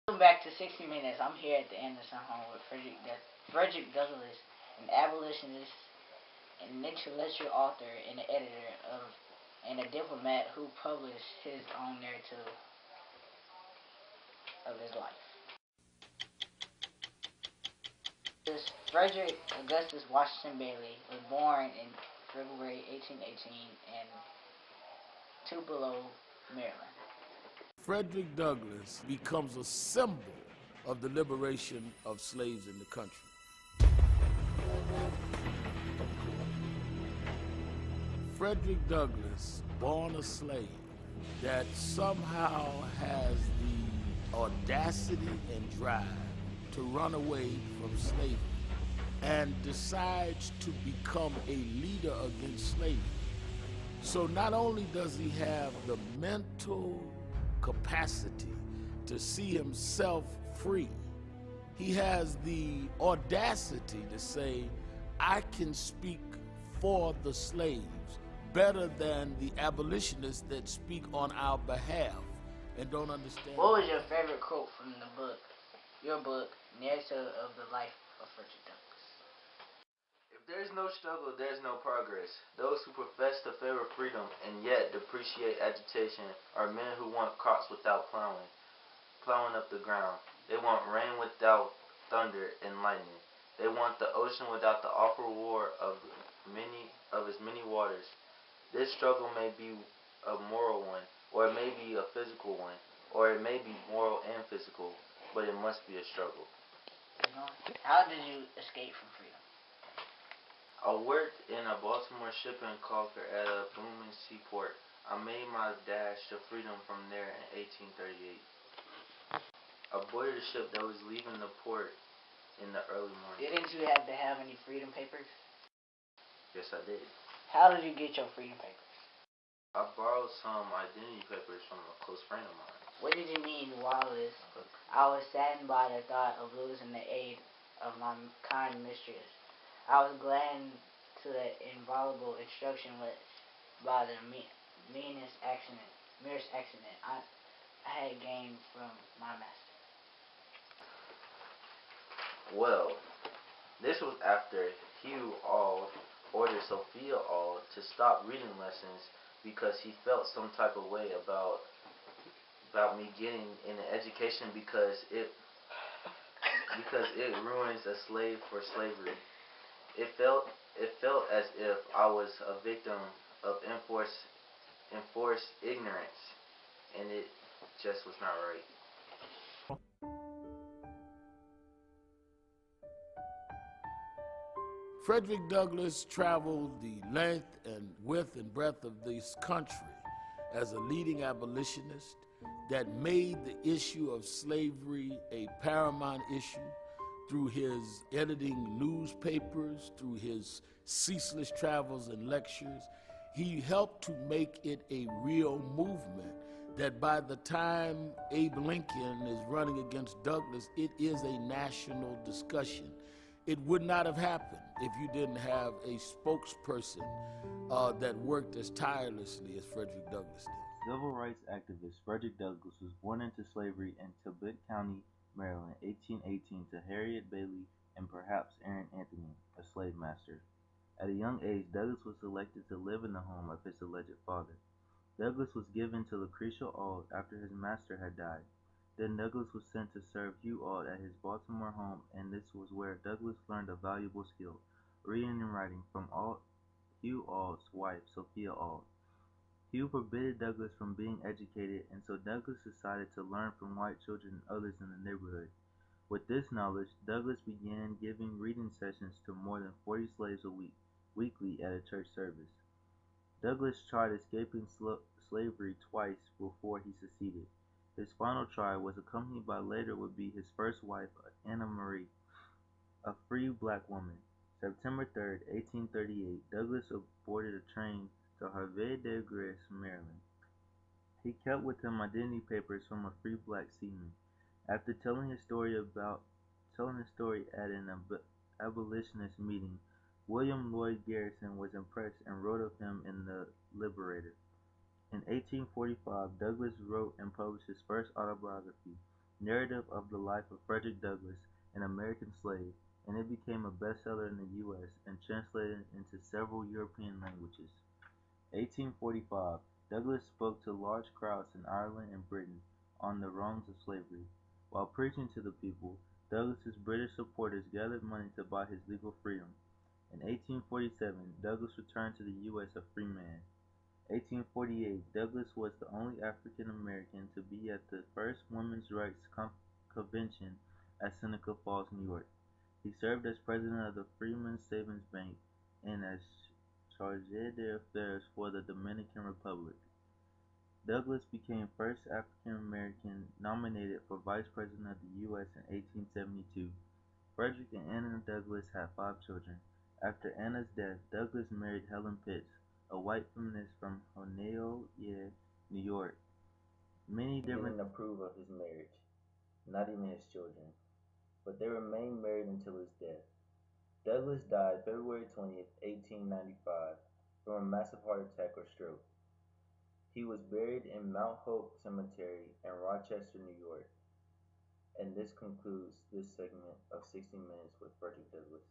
Welcome back to 60 Minutes. I'm here at the Anderson home with Frederick Douglass, an abolitionist, an intellectual author, and an editor of, and a diplomat who published his own narrative of his life. Frederick Augustus Washington Bailey was born in February 1818 in Tupelo, Maryland. Frederick Douglass becomes a symbol of the liberation of slaves in the country. Frederick Douglass, born a slave, that somehow has the audacity and drive to run away from slavery and decides to become a leader against slavery. So not only does he have the mental capacity to see himself free, he has the audacity to say, I can speak for the slaves better than the abolitionists that speak on our behalf and don't understand. What was your favorite quote from the book, your book, Narrative of the Life of Frederick Douglass? If there is no struggle, there is no progress. Those who profess to favor freedom and yet depreciate agitation are men who want crops without plowing up the ground. They want rain without thunder and lightning. They want the ocean without the awful roar of its many waters. This struggle may be a moral one, or it may be a physical one, or it may be moral and physical, but it must be a struggle. How did you escape from freedom? I worked in a Baltimore shipping calker at a booming seaport. I made my dash to freedom from there in 1838. I boarded a ship that was leaving the port in the early morning. Didn't you have to have any freedom papers? Yes, I did. How did you get your freedom papers? I borrowed some identity papers from a close friend of mine. What did you mean, Wallace? I was saddened by the thought of losing the aid of my kind mistress. I was glad to the inviolable instruction which, by the merest accident, I had gained from my master. Well, this was after Hugh Auld ordered Sophia Auld to stop reading lessons because he felt some type of way about me getting an education because it ruins a slave for slavery. It felt as if I was a victim of enforced ignorance, and it just was not right. Frederick Douglass traveled the length and width and breadth of this country as a leading abolitionist that made the issue of slavery a paramount issue through his editing newspapers, through his ceaseless travels and lectures. He helped to make it a real movement that by the time Abe Lincoln is running against Douglass, it is a national discussion. It would not have happened if you didn't have a spokesperson that worked as tirelessly as Frederick Douglass did. Civil rights activist Frederick Douglass was born into slavery in Tebet County, Maryland, 1818 to Harriet Bailey and perhaps Aaron Anthony, a slave master. At a young age, Douglass was selected to live in the home of his alleged father. Douglass was given to Lucretia Auld after his master had died. Then Douglass was sent to serve Hugh Auld at his Baltimore home, and this was where Douglass learned a valuable skill, reading and writing, from Hugh Auld's wife, Sophia Auld. Hugh forbade Douglass from being educated, and so Douglass decided to learn from white children and others in the neighborhood. With this knowledge, Douglass began giving reading sessions to more than 40 slaves a week, weekly at a church service. Douglass tried escaping slavery twice before he succeeded. His final try was accompanied by later would be his first wife, Anna Marie, a free black woman. September 3, 1838, Douglass boarded a train to Havre de Grace, Maryland. He kept with him identity papers from a free black seaman. After telling his story at an abolitionist meeting, William Lloyd Garrison was impressed and wrote of him in the Liberator. In 1845, Douglass wrote and published his first autobiography, Narrative of the Life of Frederick Douglass, an American Slave, and it became a bestseller in the U.S. and translated into several European languages. 1845, Douglass spoke to large crowds in Ireland and Britain on the wrongs of slavery. While preaching to the people, Douglass's British supporters gathered money to buy his legal freedom. In 1847, Douglass returned to the U.S. a free man. 1848, Douglass was the only African American to be at the first women's rights convention at Seneca Falls, New York. He served as president of the Freedmen's Savings Bank and as charge d'affaires for the Dominican Republic. Douglass became first African American nominated for vice president of the U.S. in 1872. Frederick and Anna Douglass had 5 children. After Anna's death, Douglass married Helen Pitts, a white feminist from Honolulu, New York. Many didn't approve of his marriage, not even his children, but they remained married until his death. Douglass died February 20th, 1895, from a massive heart attack or stroke. He was buried in Mount Hope Cemetery in Rochester, New York. And this concludes this segment of 60 Minutes with Frederick Douglass.